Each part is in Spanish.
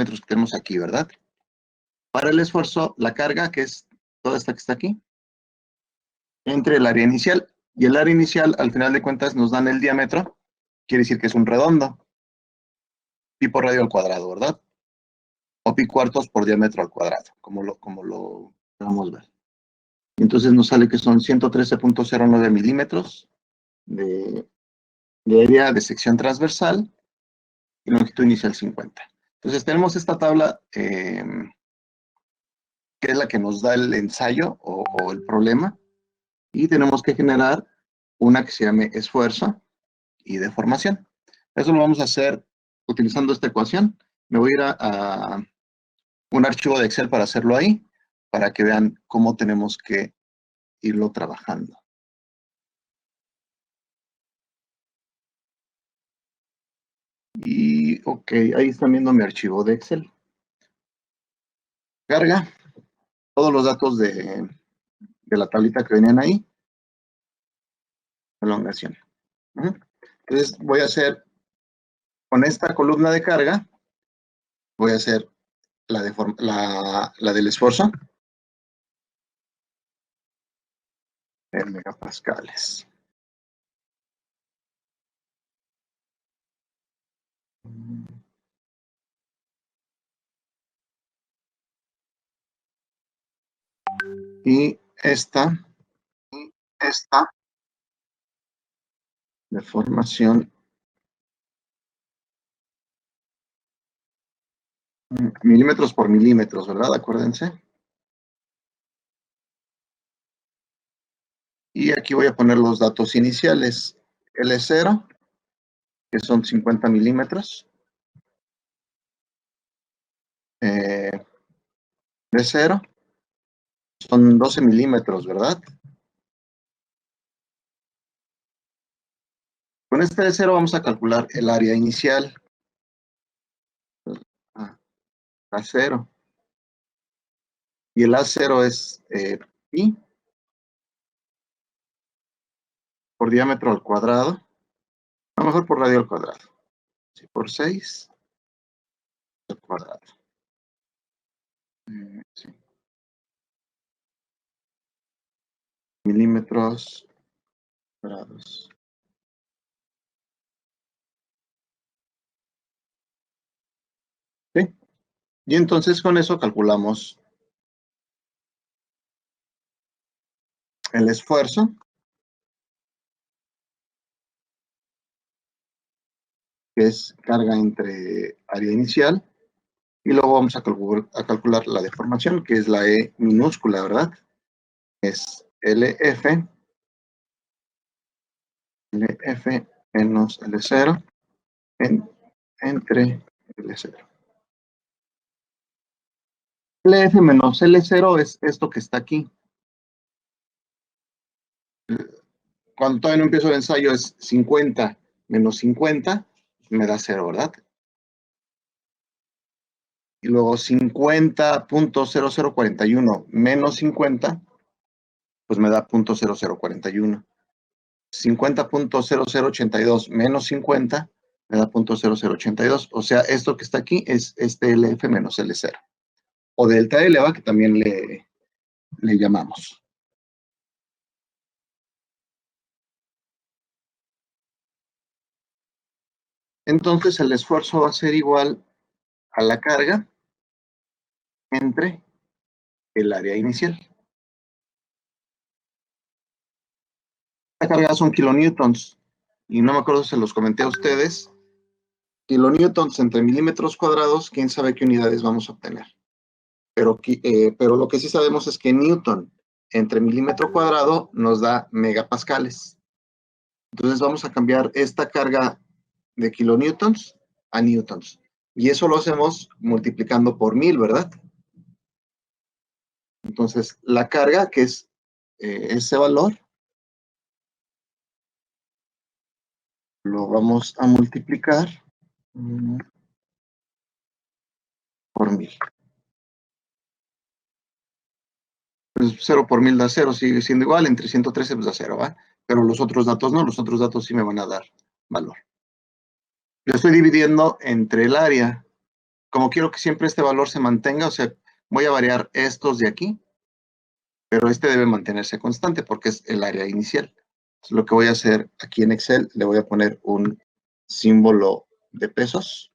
centímetros que tenemos aquí, ¿verdad? Para el esfuerzo, la carga, que es toda esta que está aquí, entre el área inicial. Y el área inicial, al final de cuentas, nos dan el diámetro, quiere decir que es un redondo. Pi por radio al cuadrado, ¿verdad? O pi cuartos por diámetro al cuadrado, como lo vamos a ver. Entonces nos sale que son 113.09 milímetros de área de sección transversal y longitud inicial 50. Entonces tenemos esta tabla que es la que nos da el ensayo o el problema, y tenemos que generar una que se llame esfuerzo y deformación. Eso lo vamos a hacer utilizando esta ecuación. Me voy a ir a un archivo de Excel para hacerlo ahí, para que vean cómo tenemos que irlo trabajando. Y, ok, ahí están viendo mi archivo de Excel. Carga todos los datos de la tablita que venían ahí. Elongación. Entonces voy a hacer, con esta columna de carga, voy a hacer la del esfuerzo en megapascales. Y esta deformación milímetros por milímetros, ¿verdad? Acuérdense. Y aquí voy a poner los datos iniciales. L0, que son 50 milímetros. D0, son 12 milímetros, ¿verdad? Con este D0 vamos a calcular el área inicial. A0. Y el A0 es pi por diámetro al cuadrado. A lo mejor por radio al cuadrado. Sí, por 6 al cuadrado. Sí. Milímetros cuadrados. ¿Sí? Y entonces con eso calculamos el esfuerzo. Que es carga entre área inicial. Y luego vamos a calcular la deformación, que es la E minúscula, ¿verdad? Es LF menos L0 entre L0. LF menos L0 es esto que está aquí. Cuando todavía no empiezo el ensayo es 50 menos 50, me da 0, ¿verdad? Y luego 50.0041 menos 50, pues me da 0.0041. 50.0082 menos 50 me da 0.0082. O sea, esto que está aquí es este LF menos L0. O delta L, ¿va? Que también le llamamos. Entonces el esfuerzo va a ser igual a la carga entre el área inicial. La carga son kilonewtons. Y no me acuerdo si se los comenté a ustedes. Kilonewtons entre milímetros cuadrados, quién sabe qué unidades vamos a obtener. Pero lo que sí sabemos es que Newton entre milímetro cuadrado nos da megapascales. Entonces vamos a cambiar esta carga de kilonewtons a newtons. Y eso lo hacemos multiplicando por 1000, ¿verdad? Entonces la carga, que es ese valor, lo vamos a multiplicar por 1000. Pues 0 por 1000 da 0, sigue siendo igual, entre 113 pues da 0, ¿va? Pero los otros datos no, los otros datos sí me van a dar valor. Lo estoy dividiendo entre el área como quiero que siempre este valor se mantenga, o sea, voy a variar estos de aquí, pero este debe mantenerse constante porque es el área inicial. Entonces, lo que voy a hacer aquí en Excel, le voy a poner un símbolo de pesos,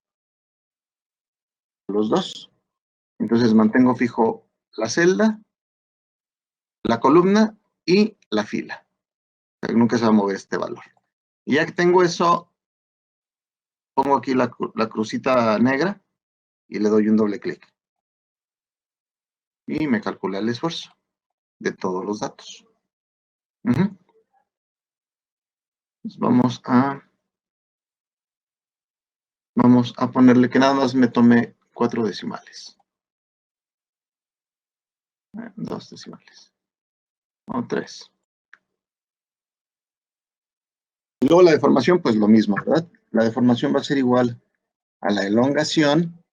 los dos. Entonces mantengo fijo la celda, la columna y la fila. O sea, nunca se va a mover este valor. Y ya que tengo eso, pongo aquí la crucita negra y le doy un doble clic. Y me calcula el esfuerzo de todos los datos. Entonces vamos a ponerle que nada más me tome 4 decimales. 2 decimales. O 3. Y luego la deformación, pues lo mismo, ¿verdad? La deformación va a ser igual a la elongación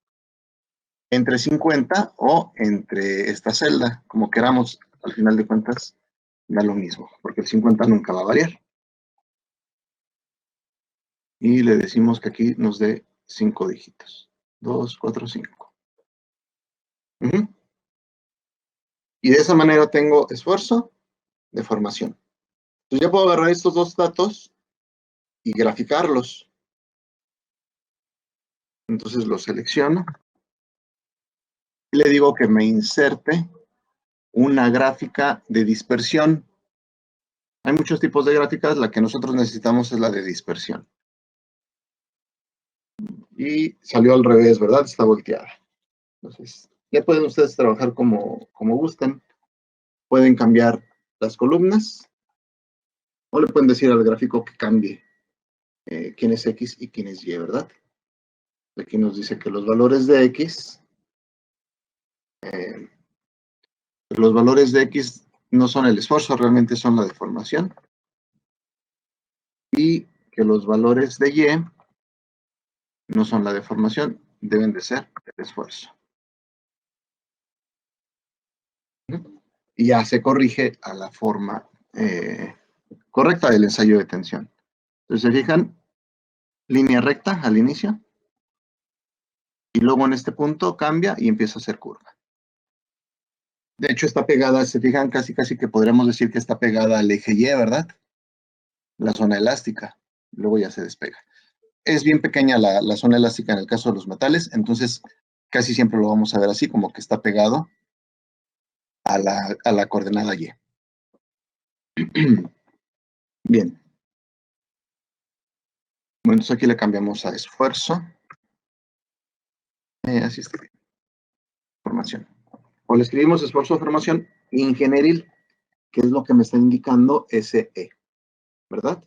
entre 50 o entre esta celda, como queramos, al final de cuentas, da lo mismo, porque el 50 nunca va a variar. Y le decimos que aquí nos dé 5 dígitos. 2, 4, 5. Y de esa manera tengo esfuerzo, deformación. Entonces ya puedo agarrar estos dos datos y graficarlos. Entonces los selecciono. Y le digo que me inserte una gráfica de dispersión. Hay muchos tipos de gráficas, la que nosotros necesitamos es la de dispersión. Y salió al revés, ¿verdad? Está volteada. Entonces, ya pueden ustedes trabajar como gusten. Pueden cambiar las columnas o le pueden decir al gráfico que cambie quién es X y quién es Y, ¿verdad? Aquí nos dice que los valores de X no son el esfuerzo, realmente son la deformación. Y que los valores de Y no son la deformación, deben de ser el esfuerzo. Y ya se corrige a la forma correcta del ensayo de tensión. Entonces, se fijan, línea recta al inicio, y luego en este punto cambia y empieza a hacer curva. De hecho, está pegada, se fijan, casi que podríamos decir que está pegada al eje Y, ¿verdad? La zona elástica, luego ya se despega. Es bien pequeña la zona elástica en el caso de los metales, entonces casi siempre lo vamos a ver así, como que está pegado a la coordenada Y. Bien. Bueno, entonces aquí le cambiamos a esfuerzo. Así está bien. Formación. O le escribimos esfuerzo de formación ingenieril, que es lo que me está indicando SE, ¿verdad?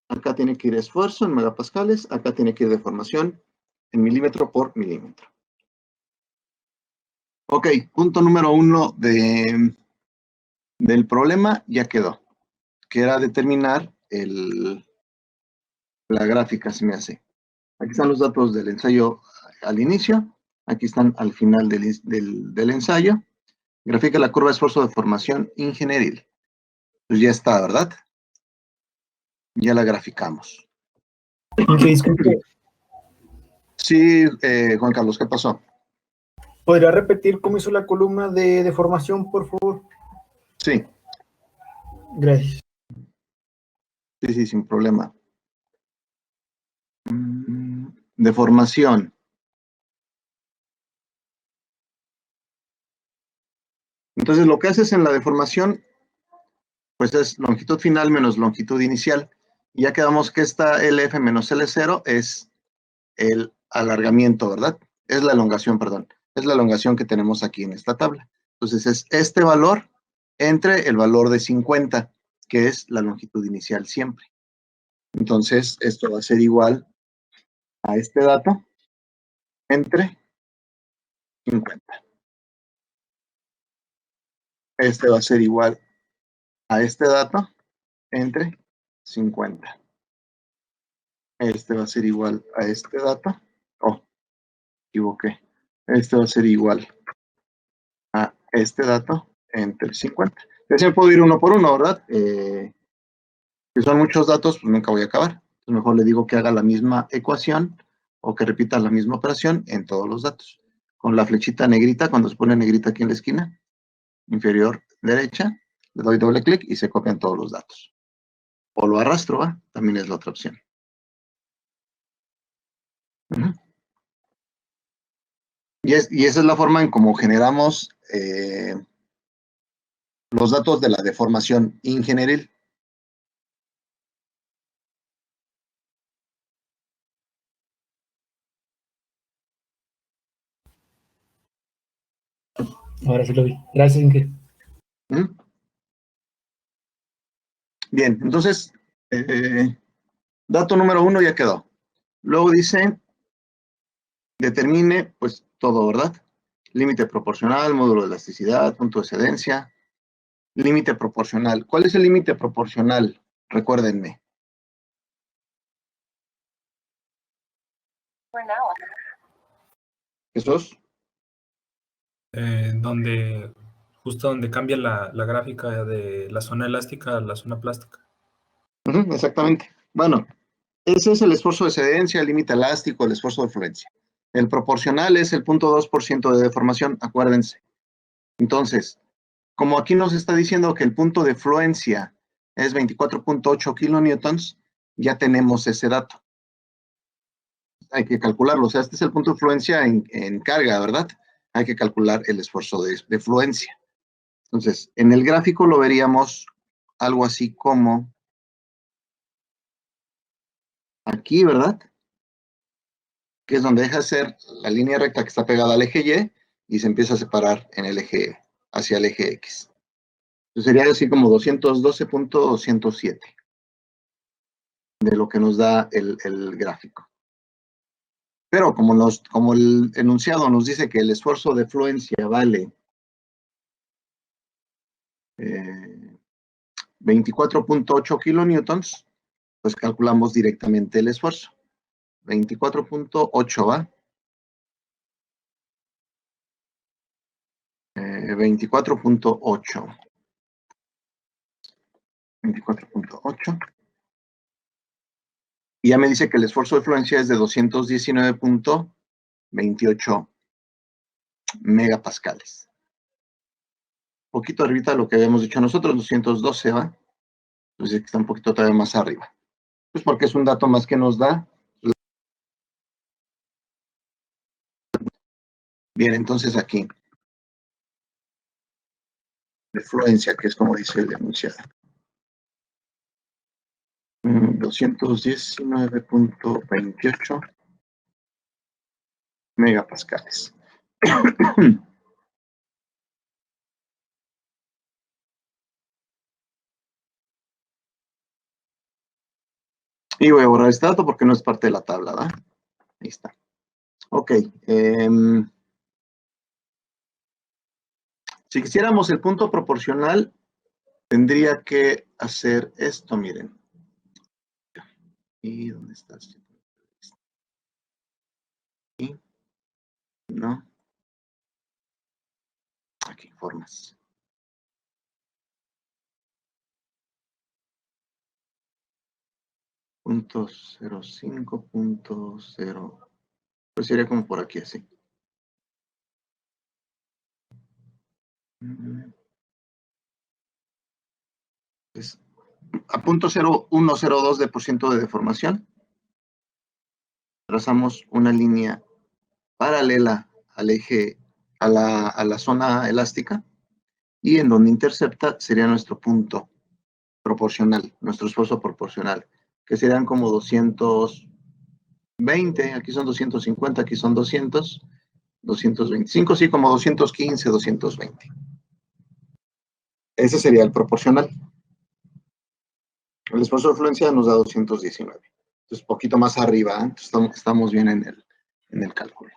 Acá tiene que ir esfuerzo en megapascales, acá tiene que ir deformación en milímetro por milímetro. Ok, punto número 1 del problema ya quedó, que era determinar la gráfica, se me hace. Aquí están los datos del ensayo al inicio, aquí están al final del ensayo. Grafica la curva de esfuerzo de formación ingenieril. Pues ya está, ¿verdad? Ya la graficamos. Disculpe, Sí, Juan Carlos, ¿qué pasó? ¿podría repetir cómo hizo la columna de deformación, por favor? Sí, Gracias. sí, sin problema. Deformación. Entonces, lo que haces en la deformación, pues es longitud final menos longitud inicial. Y ya quedamos que esta LF menos L0 es el alargamiento, ¿verdad? Es la elongación, perdón. Es la elongación que tenemos aquí en esta tabla. Entonces, es este valor entre el valor de 50, que es la longitud inicial siempre. Entonces, esto va a ser igual a este dato entre 50. Este va a ser igual a este dato entre 50. Este va a ser igual a este dato. Oh, equivoqué. Este va a ser igual a este dato entre 50. Ya se me puedo ir uno por uno, ¿verdad? Si son muchos datos, pues nunca voy a acabar. Entonces mejor le digo que haga la misma ecuación o que repita la misma operación en todos los datos. Con la flechita negrita, cuando se pone negrita aquí en la esquina, inferior derecha, le doy doble clic y se copian todos los datos. O lo arrastro, ¿va? También es la otra opción. Y esa es la forma en cómo generamos los datos de la deformación ingenieril. Ahora sí lo vi. Gracias, Inge. Bien, entonces, dato número 1 ya quedó. Luego dice, determine, pues, todo, ¿verdad? Límite proporcional, módulo de elasticidad, punto de excedencia, límite proporcional. ¿Cuál es el límite proporcional? Recuérdenme. ¿Jesús? Justo donde cambia la gráfica de la zona elástica a la zona plástica. Exactamente. Bueno, ese es el esfuerzo de excedencia, el límite elástico, el esfuerzo de fluencia. El proporcional es el 0.2% de deformación, acuérdense. Entonces, como aquí nos está diciendo que el punto de fluencia es 24.8 kilonewtons, ya tenemos ese dato. Hay que calcularlo, o sea, este es el punto de fluencia en carga, ¿verdad? Hay que calcular el esfuerzo de fluencia. Entonces, en el gráfico lo veríamos algo así como aquí, ¿verdad? Que es donde deja de ser la línea recta que está pegada al eje Y se empieza a separar en el eje hacia el eje X. Entonces sería así como 212.207 de lo que nos da el gráfico. Pero como el enunciado nos dice que el esfuerzo de fluencia vale 24.8 kilonewtons, pues calculamos directamente el esfuerzo. 24.8, ¿va? 24.8. 24.8. Y ya me dice que el esfuerzo de fluencia es de 219.28 megapascales. Un poquito arriba de lo que habíamos dicho nosotros, 212, ¿va? Entonces está un poquito todavía más arriba. Pues porque es un dato más que nos da. Bien, entonces aquí. De fluencia, que es como dice el enunciado. 219.28 megapascales. Y voy a borrar este dato porque no es parte de la tabla, ¿verdad? Ahí está. Ok. Si quisiéramos el punto proporcional, tendría que hacer esto, miren. ¿Y dónde está? ¿Y? No. Aquí, formas. .05.0. Pues sería como por aquí, así. Pues, a 0.0102% de deformación, trazamos una línea paralela al eje, a la zona elástica, y en donde intercepta sería nuestro punto proporcional, nuestro esfuerzo proporcional, que serían como 220, aquí son 250, aquí son 200, 225, sí, como 215, 220. Ese sería el proporcional. El esfuerzo de fluencia nos da 219. Entonces, poquito más arriba, ¿eh? Estamos bien en el cálculo.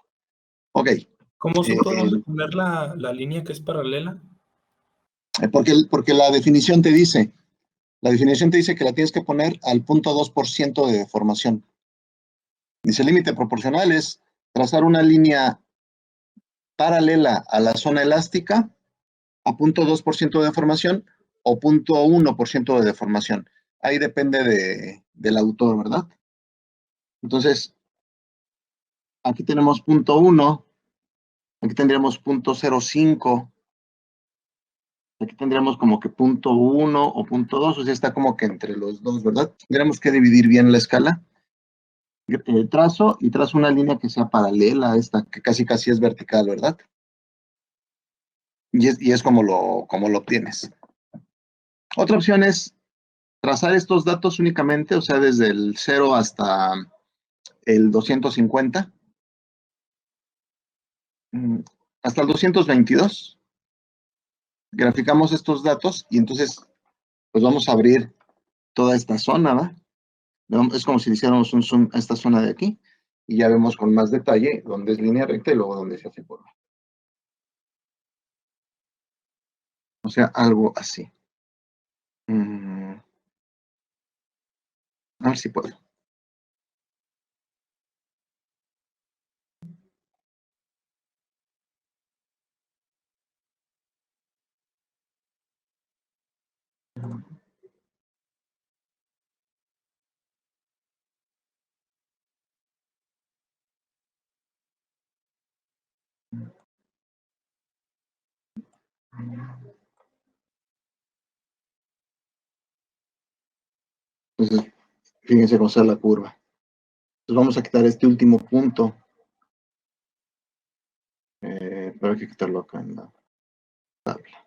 Ok. ¿Cómo supo dónde poner la línea que es paralela? Porque la definición te dice que la tienes que poner al 0.2% de deformación. Dice, el límite proporcional es trazar una línea paralela a la zona elástica a 0.2% de deformación o 0.1% de deformación. Ahí depende del autor, ¿verdad? Entonces, aquí tenemos punto 1, aquí tendríamos punto 0,5, aquí tendríamos como que punto 1 o punto 2, o sea, está como que entre los dos, ¿verdad? Tendríamos que dividir bien la escala. Trazo y trazo una línea que sea paralela a esta, que casi casi es vertical, ¿verdad? Y es como lo obtienes. Otra opción es trazar estos datos únicamente, o sea, desde el 0 hasta el 250, hasta el 222. Graficamos estos datos y entonces pues vamos a abrir toda esta zona, ¿va? Es como si hiciéramos un zoom a esta zona de aquí y ya vemos con más detalle dónde es línea recta y luego dónde se hace curva. O sea, algo así. A ver si puedo. Entonces, fíjense cómo está la curva. Entonces vamos a quitar este último punto. Pero hay que quitarlo acá en la tabla.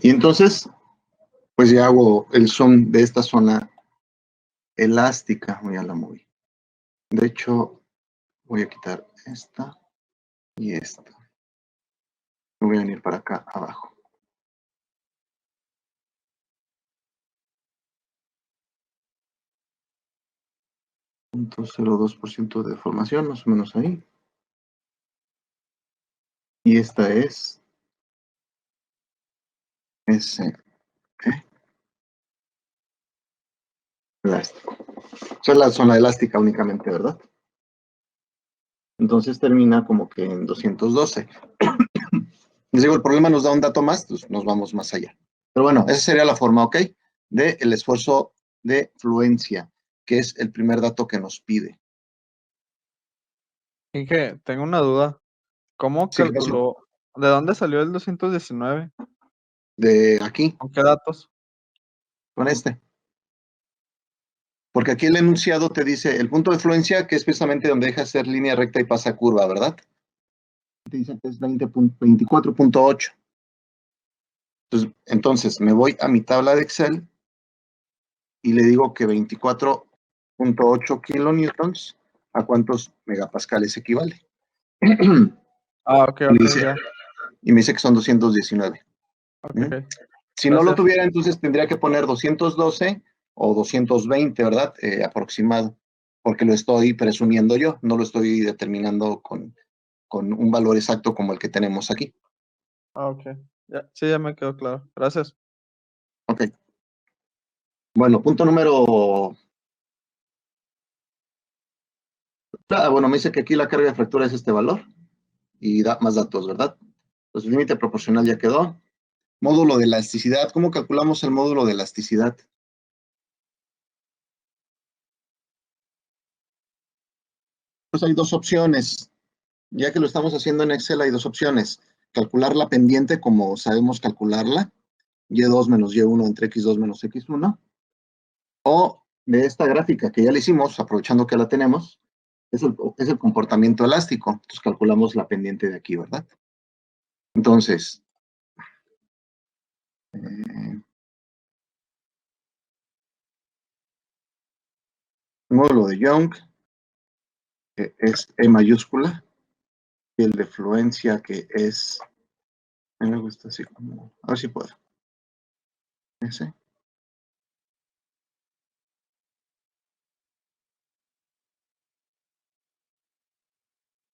Y entonces, pues ya hago el zoom de esta zona elástica. Ya la moví. De hecho, voy a quitar esta y esta. Me voy a venir para acá abajo. .02% de deformación, más o menos ahí. Y esta es S. Elástico. Esa es la zona elástica únicamente, ¿verdad? Entonces termina como que en 212. Les digo, el problema nos da un dato más, pues nos vamos más allá. Pero bueno, esa sería la forma, ¿ok? Del esfuerzo de fluencia, que es el primer dato que nos pide. Inge, tengo una duda. ¿Cómo Sí, ¿qué pasó? calculó? ¿De dónde salió el 219? De aquí, ¿Con qué datos? con este. Porque aquí el enunciado te dice el punto de fluencia, que es precisamente donde deja ser línea recta y pasa curva, ¿verdad? Te dice que es 24.8. Entonces, me voy a mi tabla de Excel y le digo que 24.8 kilonewtons, ¿a cuántos megapascales equivale? Ah, ok, Y me ok, dice, ya. que son 219. Ok, ¿Mm? ok. Si no lo Gracias. tuviera, entonces tendría que poner 212 o 220, ¿verdad? Aproximado, porque lo estoy presumiendo yo, no lo estoy determinando con un valor exacto como el que tenemos aquí. Ah, ok. Ya, sí, ya me quedó claro. Gracias. Ok. Bueno, punto número... bueno, me dice que aquí la carga de fractura es este valor y da más datos, ¿verdad? Pues el límite proporcional ya quedó. Módulo de elasticidad. ¿Cómo calculamos el módulo de elasticidad? Pues hay dos opciones. Ya que lo estamos haciendo en Excel, hay dos opciones. Calcular la pendiente como sabemos calcularla, y2 menos y1 entre x2 menos x1, o de esta gráfica que ya le hicimos, aprovechando que la tenemos, es el comportamiento elástico. Entonces calculamos la pendiente de aquí, ¿verdad? Entonces, módulo de Young, que es E mayúscula, y el de fluencia, que es, a mí me gusta así como, a ver si puedo, ese.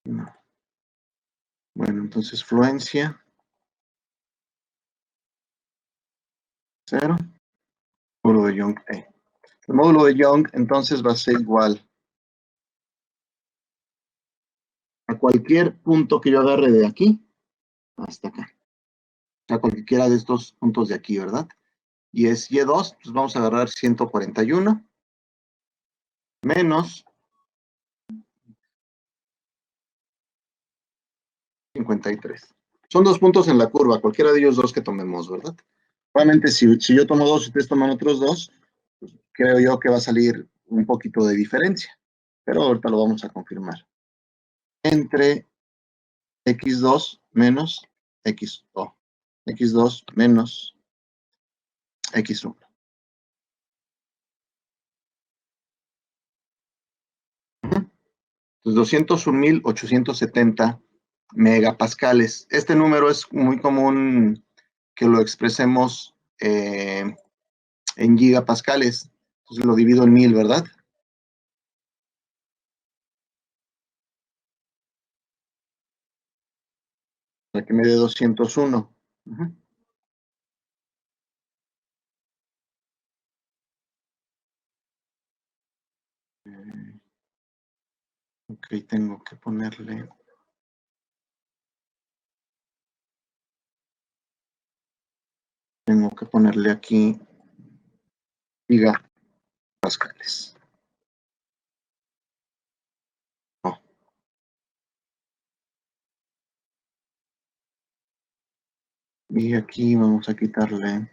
No. Bueno, entonces fluencia 0. Módulo de Young E. El módulo de Young entonces va a ser igual a cualquier punto que yo agarre de aquí hasta acá. A cualquiera de estos puntos de aquí, ¿verdad? Y es Y2, pues vamos a agarrar 141 menos 53. Son dos puntos en la curva, cualquiera de ellos dos que tomemos, ¿verdad? Obviamente, si yo tomo dos y ustedes toman otros dos, pues creo yo que va a salir un poquito de diferencia. Pero ahorita lo vamos a confirmar. Entre X2 menos X2 menos X1. Entonces, 201.870 megapascales. Este número es muy común que lo expresemos en gigapascales. Entonces lo divido en 1000, ¿verdad? Para que me dé 201. Ok, tengo que ponerle... Tengo que ponerle aquí gigapascales. Oh. Y aquí vamos a quitarle...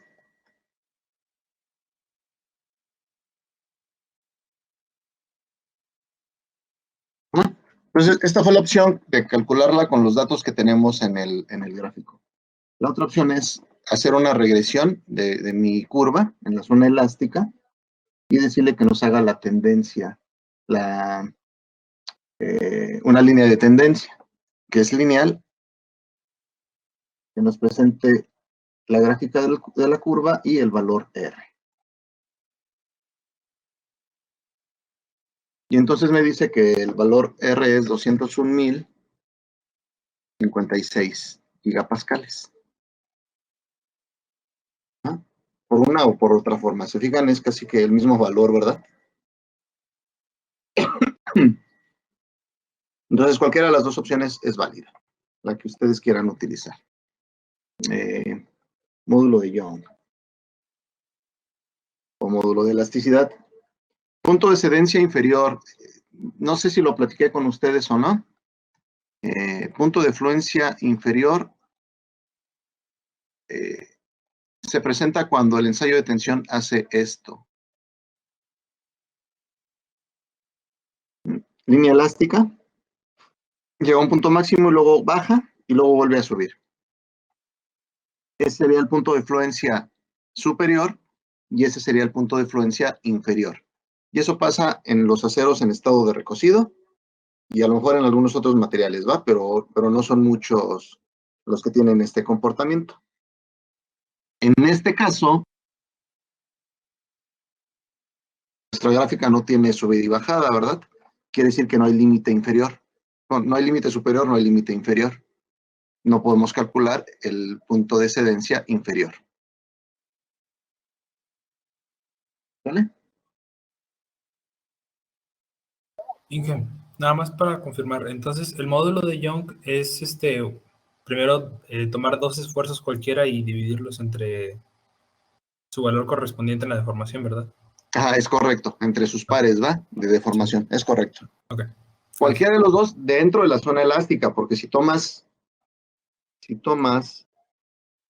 Entonces, esta fue la opción de calcularla con los datos que tenemos en el gráfico. La otra opción es hacer una regresión de mi curva en la zona elástica y decirle que nos haga la tendencia, una línea de tendencia, que es lineal, que nos presente la gráfica de la curva y el valor R. Y entonces me dice que el valor R es 201.056 gigapascales. ¿Ah? Por una o por otra forma. Se fijan, es casi que el mismo valor, ¿verdad? Entonces, cualquiera de las dos opciones es válida, la que ustedes quieran utilizar. Módulo de Young o módulo de elasticidad. Punto de excedencia inferior. No sé si lo platiqué con ustedes o no. Punto de fluencia inferior se presenta cuando el ensayo de tensión hace esto. Línea elástica, llega a un punto máximo y luego baja y luego vuelve a subir. Ese sería el punto de fluencia superior y ese sería el punto de fluencia inferior. Y eso pasa en los aceros en estado de recocido y a lo mejor en algunos otros materiales, ¿va? Pero no son muchos los que tienen este comportamiento. En este caso, nuestra gráfica no tiene subida y bajada, ¿verdad? Quiere decir que no hay límite inferior. No hay límite superior, no hay límite inferior. No podemos calcular el punto de excedencia inferior. ¿Vale? Inge, nada más para confirmar. Entonces, el módulo de Young es primero tomar dos esfuerzos cualquiera y dividirlos entre su valor correspondiente en la deformación, ¿verdad? Ah, es correcto, entre sus pares, ¿va? De deformación, es correcto. Ok. Cualquiera de los dos dentro de la zona elástica, porque si tomas,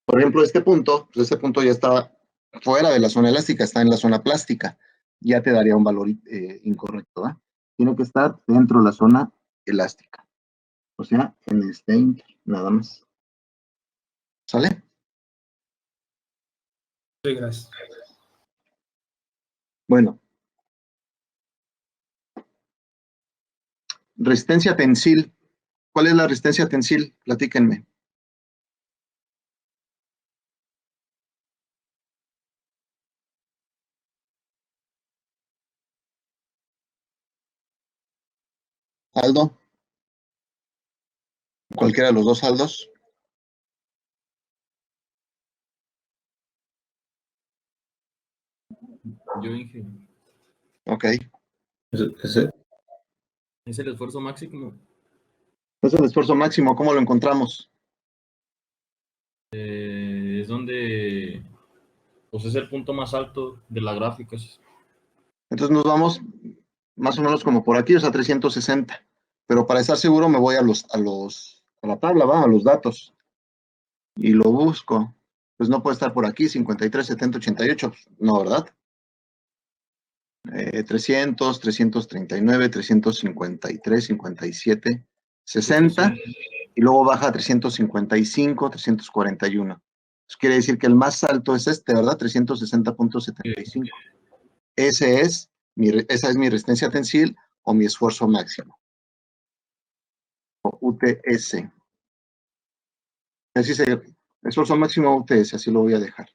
por ejemplo, este punto, pues este punto ya está fuera de la zona elástica, está en la zona plástica, ya te daría un valor incorrecto, ¿va? Tiene que estar dentro de la zona elástica, o sea, en este inter, nada más. ¿Sale? Sí, gracias. Bueno. Resistencia tensil. ¿Cuál es la resistencia tensil? Platíquenme. Aldo. Cualquiera de los dos Aldos. Yo dije, Ok. es el esfuerzo máximo. Es el esfuerzo máximo. ¿Cómo lo encontramos? Es donde, pues es el punto más alto de la gráfica. Entonces nos vamos más o menos como por aquí, o sea, 360. Pero para estar seguro me voy a la tabla, va, a los datos. Y lo busco. Pues no puede estar por aquí, 53, 70, 88. No, ¿verdad? 300, 339, 353, 57, 60. Y luego baja a 355, 341. Eso quiere decir que el más alto es este, ¿verdad? 360.75. Esa es mi resistencia tensil o mi esfuerzo máximo, o UTS. Así se, esfuerzo máximo UTS, así lo voy a dejar.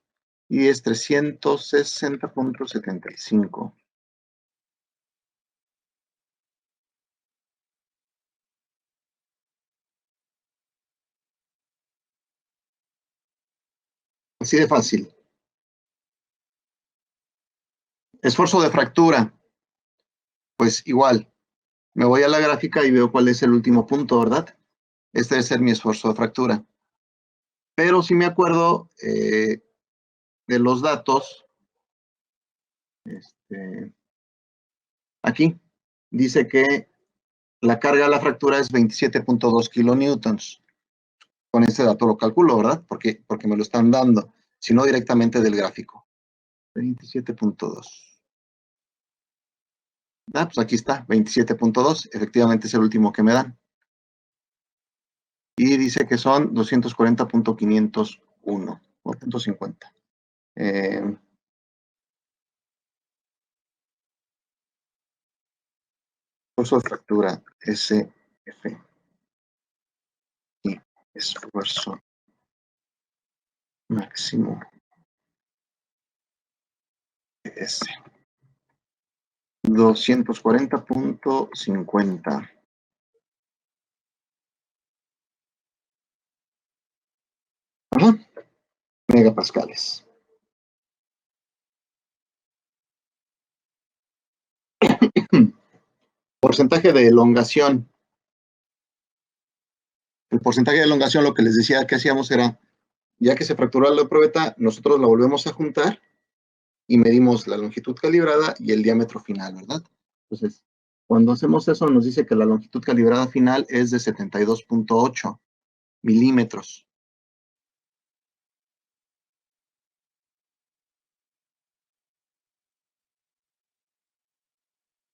Y es 360.75. Así de fácil. Esfuerzo de fractura. Pues igual, me voy a la gráfica y veo cuál es el último punto, ¿verdad? Este debe ser mi esfuerzo de fractura. Pero si me acuerdo de los datos, aquí dice que la carga de la fractura es 27.2 kilonewtons. Con ese dato lo calculo, ¿verdad? Porque me lo están dando, sino directamente del gráfico. 27.2. Ah, pues aquí está, 27.2. Efectivamente es el último que me dan. Y dice que son 240.501 o 150. Esfuerzo de fractura, SF. Y esfuerzo máximo, S. 240.50. Ajá, megapascales. Porcentaje de elongación. El porcentaje de elongación, lo que les decía que hacíamos era, ya que se fracturó la probeta, nosotros la volvemos a juntar y medimos la longitud calibrada y el diámetro final, ¿verdad? Entonces, cuando hacemos eso, nos dice que la longitud calibrada final es de 72.8 milímetros.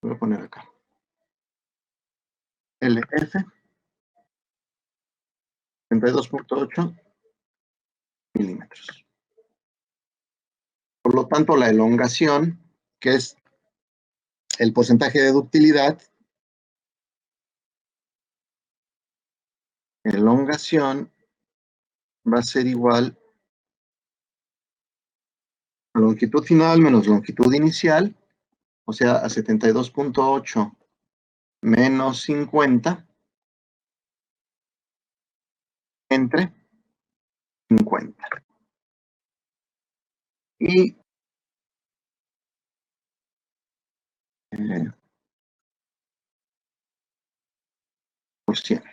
Voy a poner acá. LF, 72.8 milímetros. Por lo tanto, la elongación, que es el porcentaje de ductilidad, elongación va a ser igual a longitud final menos longitud inicial, o sea, a 72.8 menos 50 entre 50. Y por 100.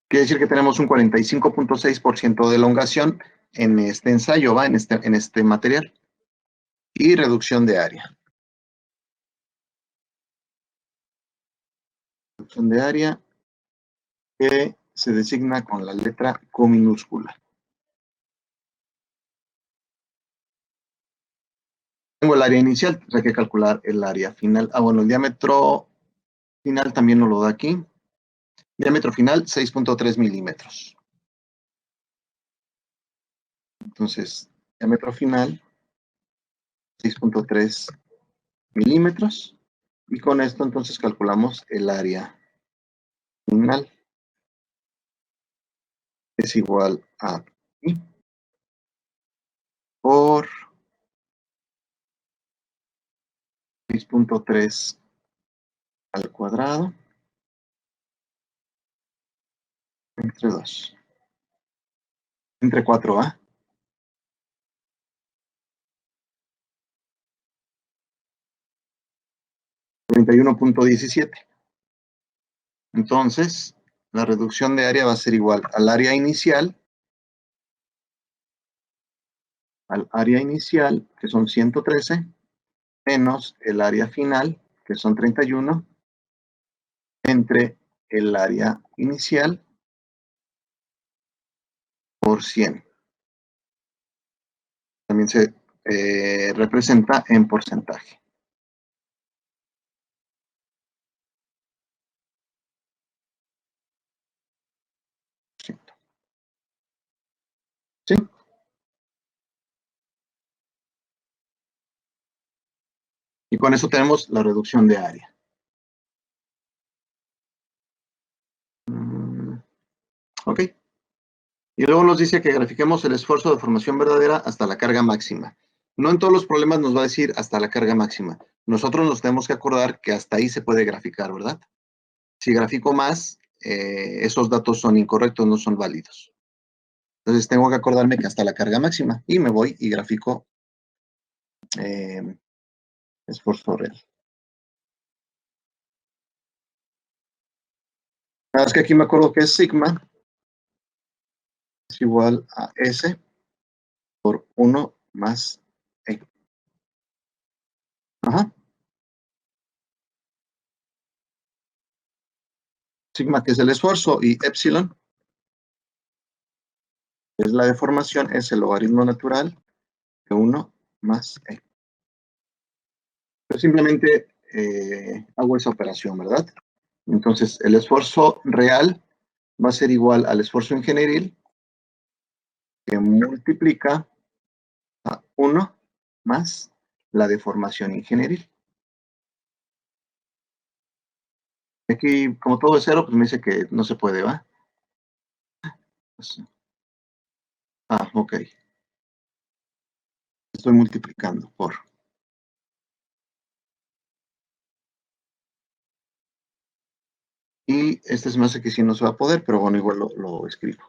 Quiere decir que tenemos un 45.6% de elongación en este ensayo, ¿va? En este material. Y reducción de área. Reducción de área que se designa con la letra Q minúscula. Tengo el área inicial, hay que calcular el área final. Ah, bueno, el diámetro final también nos lo da aquí. Diámetro final, 6.3 milímetros. Entonces, diámetro final, 6.3 milímetros. Y con esto entonces calculamos el área final. Es igual a I por 6.3 al cuadrado entre 2. Entre 4A. 81.17. Entonces, la reducción de área va a ser igual al área inicial, que son 113, menos el área final, que son 31, entre el área inicial por 100. También se representa en porcentaje. ¿Sí? Y con eso tenemos la reducción de área. Ok. Y luego nos dice que grafiquemos el esfuerzo de formación verdadera hasta la carga máxima. No en todos los problemas nos va a decir hasta la carga máxima. Nosotros nos tenemos que acordar que hasta ahí se puede graficar, ¿verdad? Si grafico más, esos datos son incorrectos, no son válidos. Entonces tengo que acordarme que hasta la carga máxima. Y me voy y grafico esfuerzo real. Nada más que aquí me acuerdo que es sigma es igual a S por 1 más E. Ajá. Sigma, que es el esfuerzo, y epsilon, que es la deformación, es el logaritmo natural de 1 más E. Yo simplemente hago esa operación, ¿verdad? Entonces, el esfuerzo real va a ser igual al esfuerzo ingenieril, que multiplica a 1 más la deformación ingenieril. Aquí, como todo es cero, pues me dice que no se puede, ¿va? Ok. Estoy multiplicando por. Y este se me hace que sí no se va a poder, pero bueno, igual lo escribo.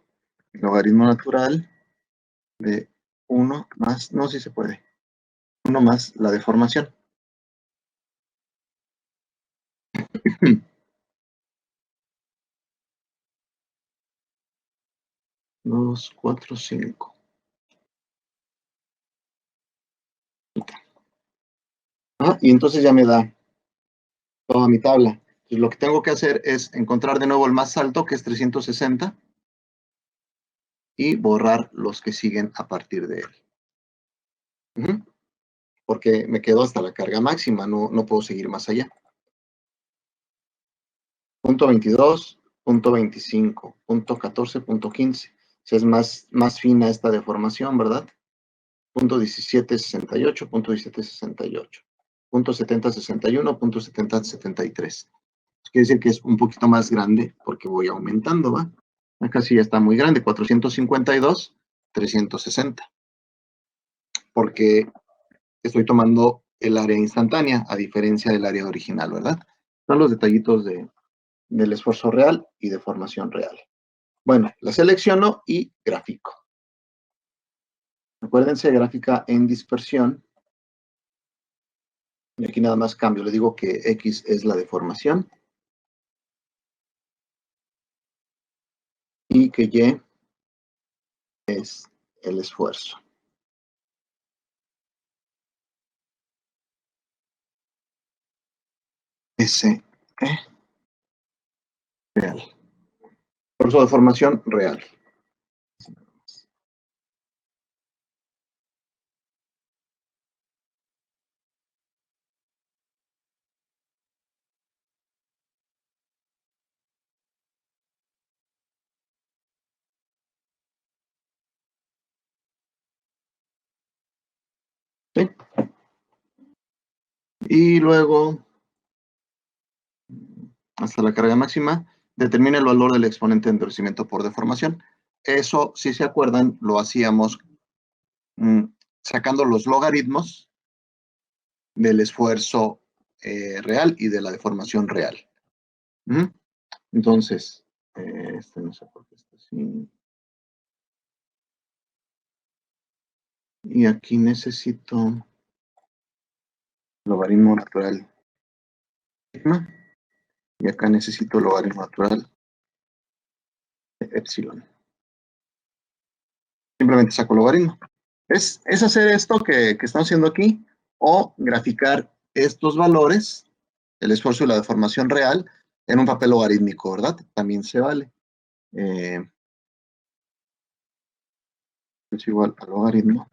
Logaritmo natural de 1 más, no, sí se puede. 1 más la deformación. 2, 4, 5. Y entonces ya me da toda mi tabla. Entonces lo que tengo que hacer es encontrar de nuevo el más alto, que es 360, y borrar los que siguen a partir de él. Porque me quedo hasta la carga máxima, no puedo seguir más allá. Punto 22, punto 25, punto 14, punto 15. Si es más fina esta deformación, ¿verdad? Punto 17, 68, punto 17, 68. Punto 70, 61, punto 70, 73. Quiere decir que es un poquito más grande porque voy aumentando, ¿va? Acá sí ya está muy grande, 452, 360. Porque estoy tomando el área instantánea, a diferencia del área original, ¿verdad? Son los detallitos del esfuerzo real y de formación real. Bueno, la selecciono y grafico. Acuérdense, gráfica en dispersión. Y aquí nada más cambio, le digo que X es la deformación. Y que Y es el esfuerzo. S, real. Esfuerzo de formación real. ¿Sí? Y luego, hasta la carga máxima, determina el valor del exponente de endurecimiento por deformación. Eso, si se acuerdan, lo hacíamos sacando los logaritmos del esfuerzo real y de la deformación real. Entonces, no sé por qué está así. Y aquí necesito logaritmo natural y acá necesito el logaritmo natural de epsilon. Simplemente saco el logaritmo. Es hacer esto que estamos haciendo aquí, o graficar estos valores, el esfuerzo y la deformación real, en un papel logarítmico, ¿verdad? También se vale. Es igual al logaritmo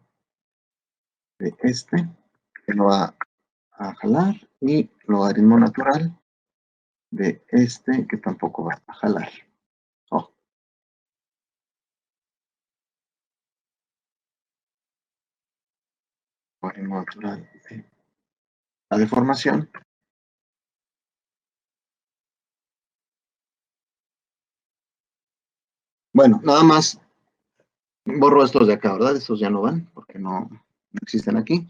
de este, que lo va a jalar, y logaritmo natural de este, que tampoco va a jalar. Oh. Logaritmo natural de la deformación. Bueno, nada más borro estos de acá, ¿verdad? Estos ya no van, porque no existen aquí.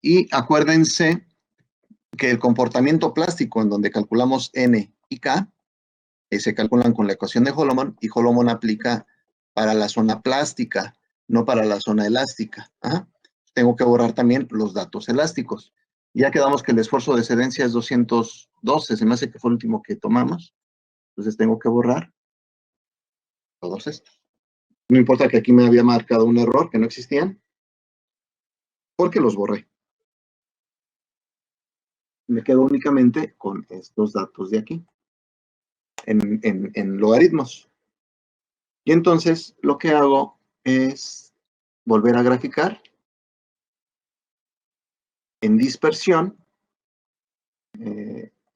Y acuérdense que el comportamiento plástico, en donde calculamos N y K, se calculan con la ecuación de Holomon, y Holomon aplica para la zona plástica, no para la zona elástica. Ajá. Tengo que borrar también los datos elásticos. Ya quedamos que el esfuerzo de excedencia es 212, se me hace que fue el último que tomamos. Entonces tengo que borrar todos estos. No importa que aquí me había marcado un error, que no existían, porque los borré. Me quedo únicamente con estos datos de aquí, en logaritmos. Y entonces lo que hago es volver a graficar en dispersión,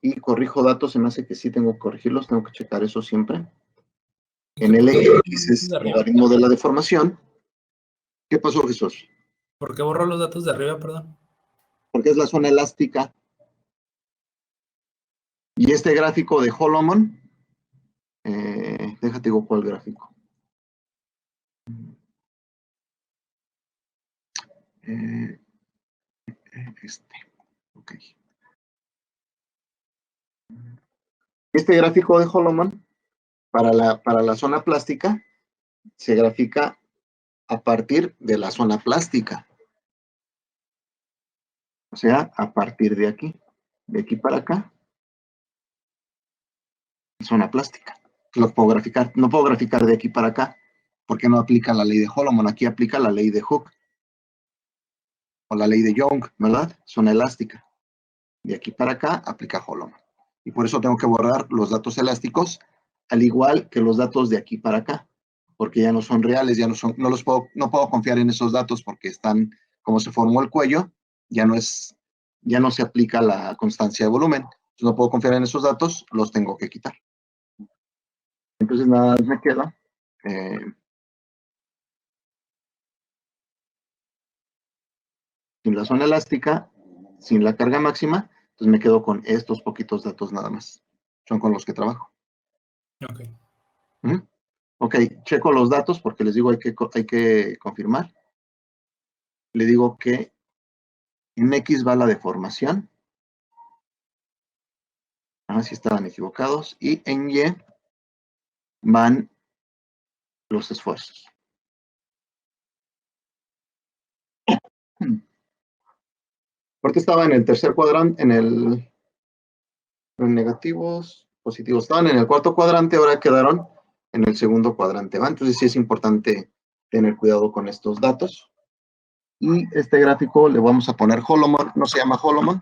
y corrijo datos. Se me hace que sí tengo que corregirlos, tengo que checar eso siempre. En el eje X es el logaritmo de la deformación. ¿Qué pasó, Jesús? ¿Por qué borró los datos de arriba, perdón? Porque es la zona elástica. Y este gráfico de Holomon, déjate digo cuál gráfico. Este, ok. Este gráfico de Holomon, para la zona plástica, se grafica a partir de la zona plástica. O sea, a partir de aquí para acá, zona plástica. Lo puedo graficar, no puedo graficar de aquí para acá, porque no aplica la ley de Holomon. Aquí aplica la ley de Hooke, o la ley de Young, ¿verdad? Zona elástica. De aquí para acá aplica Holomon. Y por eso tengo que borrar los datos elásticos, al igual que los datos de aquí para acá, porque ya no son reales, no puedo confiar en esos datos, porque están, como se formó el cuello, ya no se aplica la constancia de volumen. Entonces no puedo confiar en esos datos, los tengo que quitar. Entonces nada más me queda sin la zona elástica, sin la carga máxima. Entonces me quedo con estos poquitos datos nada más. Son con los que trabajo. Ok. Ok, checo los datos porque les digo hay que confirmar. Le digo que en X va la deformación. Si estaban equivocados. Y en Y van los esfuerzos. Porque estaba en el tercer cuadrante, en negativos, positivos. Estaban en el cuarto cuadrante, ahora quedaron en el segundo cuadrante. ¿Va? Entonces sí es importante tener cuidado con estos datos. Y este gráfico le vamos a poner Holomon. No se llama Holomon.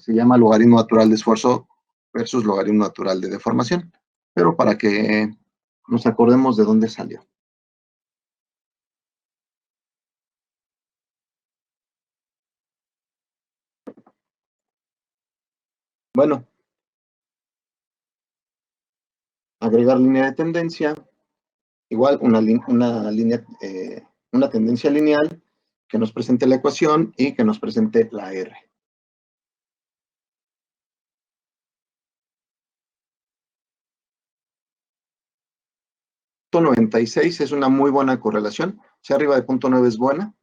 Se llama logaritmo natural de esfuerzo versus logaritmo natural de deformación. Pero para que nos acordemos de dónde salió. Bueno, agregar línea de tendencia, igual una tendencia lineal que nos presente la ecuación y que nos presente la R. Punto 96 es una muy buena correlación. Si arriba de punto 9 es buena,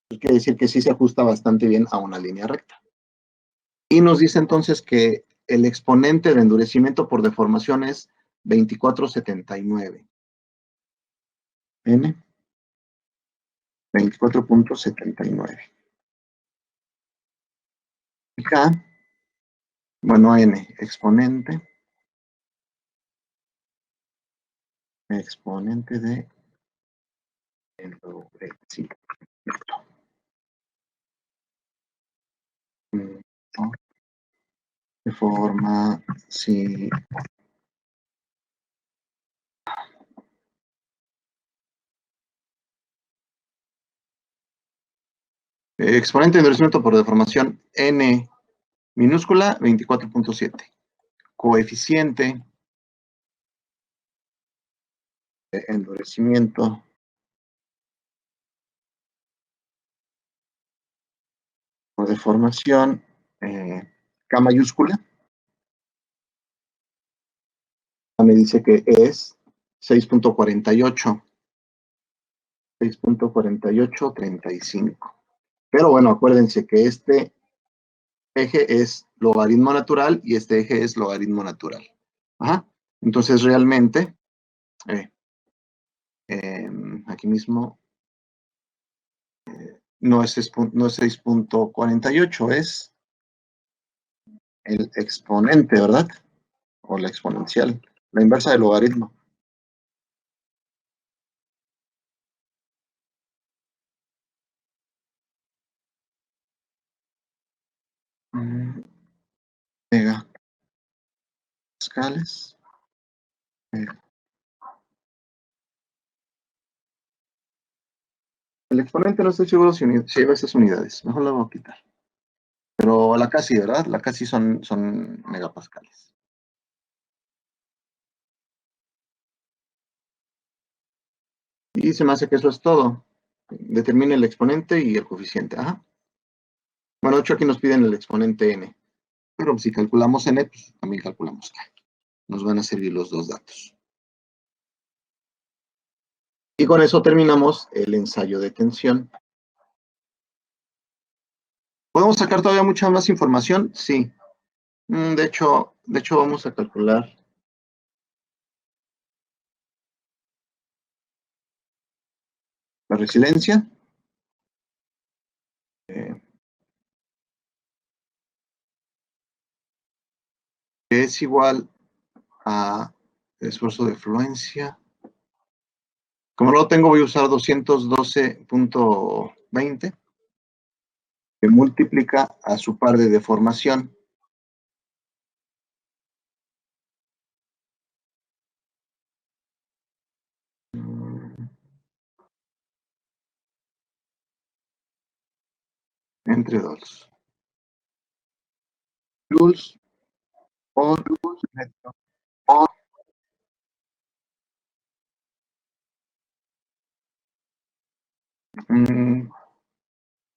pues quiere decir que sí se ajusta bastante bien a una línea recta. Y nos dice entonces que el exponente de endurecimiento por deformación es 2479. N 24.79. Acá Bueno, n, exponente de sí, de forma, sí. Exponente de endurecimiento por deformación n minúscula 24.7. Coeficiente de endurecimiento por deformación K mayúscula. Me dice que es 6.48. 6.4835. Pero bueno, acuérdense que este eje es logaritmo natural y este eje es logaritmo natural. Ajá. Entonces realmente, aquí mismo, no es 6.48, es el exponente, ¿verdad? O la exponencial, la inversa del logaritmo. Megapascales. El exponente no estoy seguro si lleva esas unidades. Mejor la voy a quitar. Pero la casi, ¿verdad? La casi son megapascales. Y se me hace que eso es todo. Determine el exponente y el coeficiente. Ajá. Bueno, de hecho aquí nos piden el exponente n. Pero si calculamos n, pues también calculamos k. Nos van a servir los dos datos. Y con eso terminamos el ensayo de tensión. ¿Podemos sacar todavía mucha más información? Sí. De hecho vamos a calcular la resiliencia. Que es igual a esfuerzo de fluencia. Como no lo tengo, voy a usar 212.20, que multiplica a su par de deformación. Entre 2. Joules por metro por.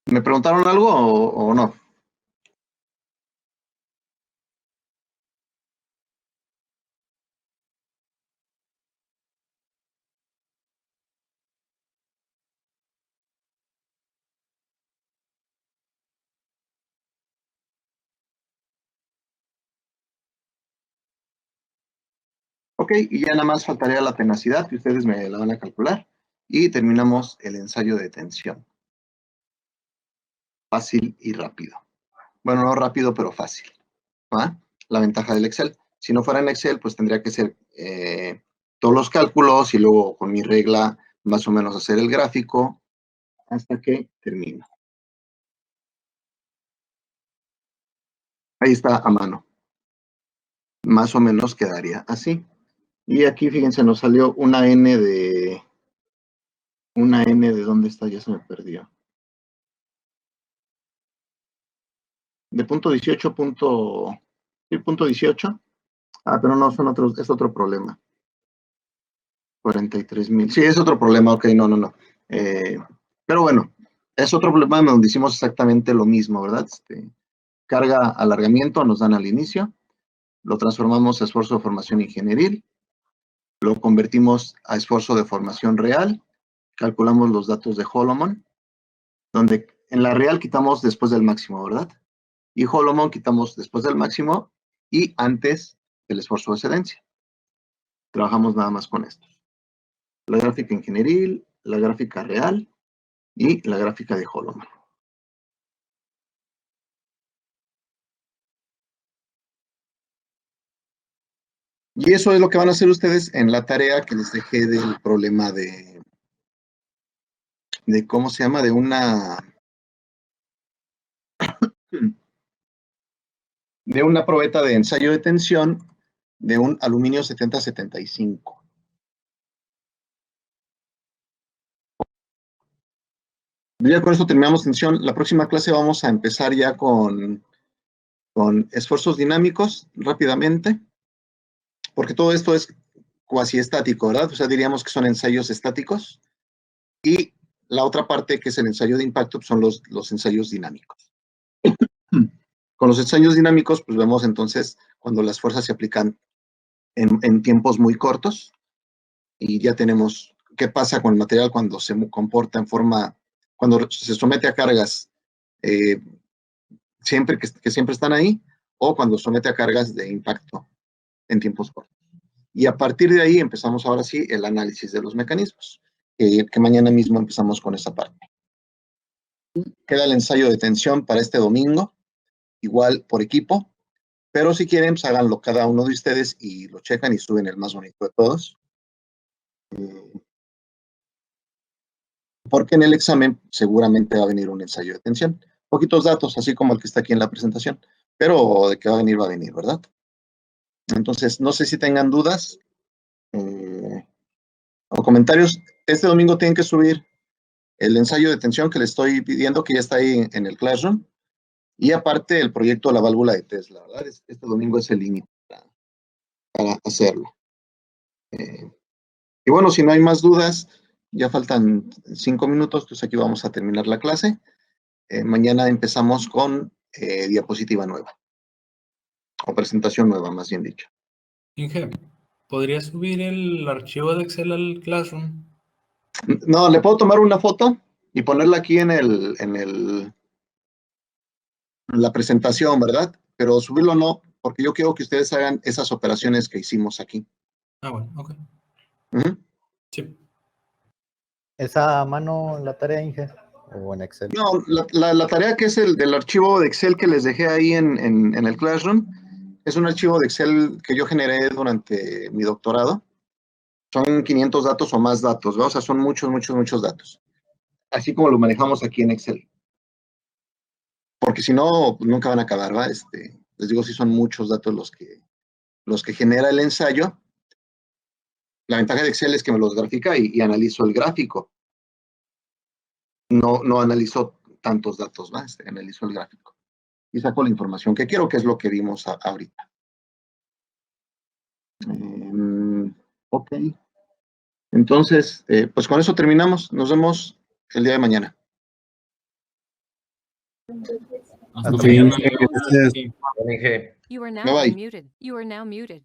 ¿Me preguntaron algo o no? Ok, y ya nada más faltaría la tenacidad, que ustedes me la van a calcular, y terminamos el ensayo de tensión. Fácil y rápido. Bueno, no rápido, pero fácil. ¿Va? La ventaja del Excel. Si no fuera en Excel, pues tendría que ser todos los cálculos y luego con mi regla más o menos hacer el gráfico hasta que termino. Ahí está a mano. Más o menos quedaría así. Y aquí, fíjense, nos salió una N de... Una N de ¿dónde está? Ya se me perdió. De punto 18, sí, punto 18. Pero no, son otros, es otro problema. 43,000. Sí, es otro problema, ok, no. Pero bueno, es otro problema donde hicimos exactamente lo mismo, ¿verdad? Carga, alargamiento nos dan al inicio, lo transformamos a esfuerzo de formación ingenieril, lo convertimos a esfuerzo de formación real, calculamos los datos de Holloman, donde en la real quitamos después del máximo, ¿verdad? Y Holloman quitamos después del máximo y antes del esfuerzo de excedencia. Trabajamos nada más con estos. La gráfica ingenieril, la gráfica real y la gráfica de Holloman. Y eso es lo que van a hacer ustedes en la tarea que les dejé del problema de ¿cómo se llama? De una probeta de ensayo de tensión de un aluminio 7075. Ya con esto terminamos tensión. La próxima clase vamos a empezar ya con esfuerzos dinámicos rápidamente, porque todo esto es cuasi estático, ¿verdad? O sea, diríamos que son ensayos estáticos. Y la otra parte, que es el ensayo de impacto, pues son los ensayos dinámicos. Con los ensayos dinámicos, pues vemos entonces cuando las fuerzas se aplican en tiempos muy cortos, y ya tenemos qué pasa con el material cuando se comporta en forma, cuando se somete a cargas siempre que siempre están ahí, o cuando somete a cargas de impacto en tiempos cortos. Y a partir de ahí empezamos ahora sí el análisis de los mecanismos, que mañana mismo empezamos con esa parte. Queda el ensayo de tensión para este domingo, igual por equipo, pero si quieren, pues háganlo cada uno de ustedes y lo checan y suben el más bonito de todos. Porque en el examen seguramente va a venir un ensayo de tensión. Poquitos datos, así como el que está aquí en la presentación, pero de que va a venir, ¿verdad? Entonces, no sé si tengan dudas o comentarios. Este domingo tienen que subir el ensayo de tensión que les estoy pidiendo, que ya está ahí en el Classroom, y aparte el proyecto de la válvula de Tesla, ¿verdad? Este domingo es el límite para hacerlo. Y bueno, si no hay más dudas, ya faltan 5 minutos, pues aquí vamos a terminar la clase. Mañana empezamos con diapositiva nueva, o presentación nueva, más bien dicho. Inge, ¿podrías subir el archivo de Excel al Classroom? No, le puedo tomar una foto y ponerla aquí en la presentación, ¿verdad? Pero subirlo no, porque yo quiero que ustedes hagan esas operaciones que hicimos aquí. Ah, bueno, ok. Ujú. Sí. ¿Esa a mano la tarea, Inge? ¿O en Excel? No, la tarea que es el del archivo de Excel que les dejé ahí en el Classroom, es un archivo de Excel que yo generé durante mi doctorado. Son 500 datos o más datos, ¿no? O sea, son muchos, muchos, muchos datos. Así como lo manejamos aquí en Excel. Porque si no, pues nunca van a acabar, ¿va? Les digo, si son muchos datos los que genera el ensayo. La ventaja de Excel es que me los grafica y analizo el gráfico. No analizo tantos datos, ¿va? Analizo el gráfico. Y saco la información que quiero, que es lo que vimos ahorita. Ok. Entonces, pues con eso terminamos. Nos vemos el día de mañana. Hasta Sí, mañana. gracias. Sí. Inge. You are now Bye bye. unmuted. You are now muted.